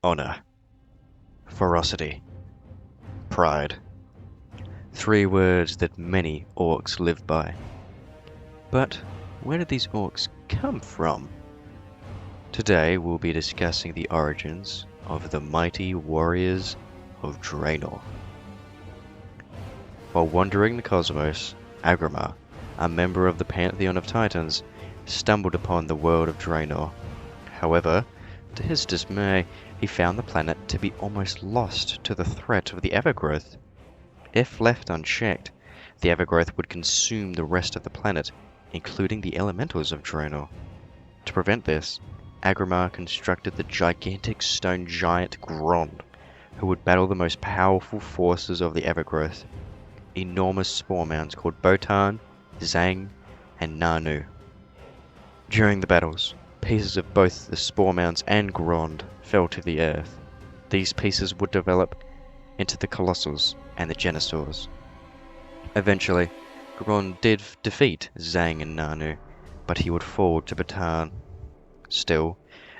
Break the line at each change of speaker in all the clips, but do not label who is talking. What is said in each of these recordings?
Honor, ferocity, pride. 3 words that many orcs live by. But where did these orcs come from? Today we'll be discussing the origins of the mighty warriors of Draenor. While wandering the cosmos, Agramar, a member of the Pantheon of Titans, stumbled upon the world of Draenor. However, to his dismay, he found the planet to be almost lost to the threat of the Evergrowth. If left unchecked, the Evergrowth would consume the rest of the planet, including the elementals of Draenor. To prevent this, Agramar constructed the gigantic stone giant Grond, who would battle the most powerful forces of the Evergrowth, enormous spore mounds called Botan, Zang, and Nanu. During the battles, pieces of both the spore mounds and Grond fell to the earth. These pieces would develop into the Colossals and the Genosaurs. Eventually, Grond did defeat Zang and Nanu, but he would fall to Botan. Still,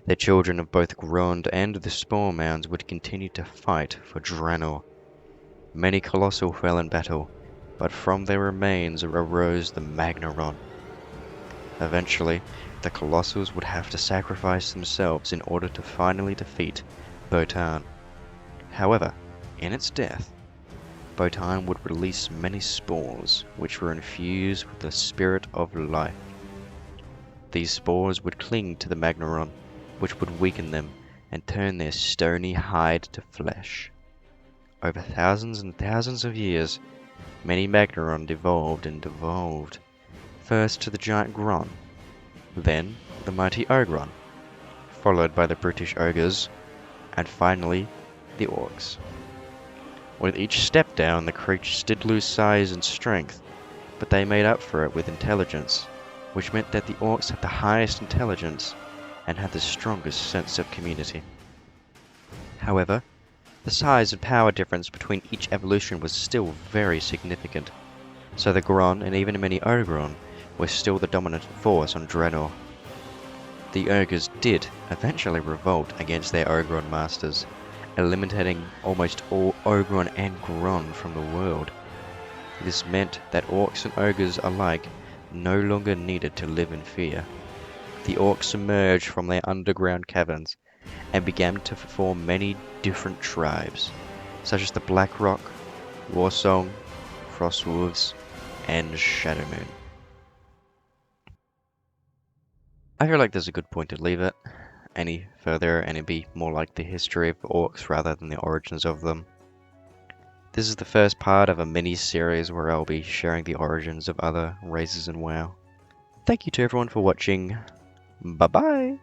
the children of both Grond and the spore mounds would continue to fight for Draenor. Many Colossal fell in battle, but from their remains arose the Magnaron. Eventually, the Colossals would have to sacrifice themselves in order to finally defeat Botan. However, in its death, Botan would release many spores which were infused with the spirit of life. These spores would cling to the Magnaron, which would weaken them and turn their stony hide to flesh. Over thousands and thousands of years, many Magnaron evolved and devolved, first to the giant Gron, then the mighty Ogron, followed by the brutish ogres, and finally the orcs. With each step down, the creatures did lose size and strength, but they made up for it with intelligence, which meant that the orcs had the highest intelligence and had the strongest sense of community. However, the size and power difference between each evolution was still very significant, so the Gron and even many Ogron were still the dominant force on Draenor. The ogres did eventually revolt against their Ogron masters, eliminating almost all Ogron and Gron from the world. This meant that orcs and ogres alike no longer needed to live in fear. The orcs emerged from their underground caverns and began to form many different tribes, such as the Blackrock, Warsong, Frostwolves, and Shadowmoon. I feel like there's a good point to leave it any further, and it'd be more like the history of orcs rather than the origins of them. This is the first part of a mini-series where I'll be sharing the origins of other races in WoW. Thank you to everyone for watching. Bye bye!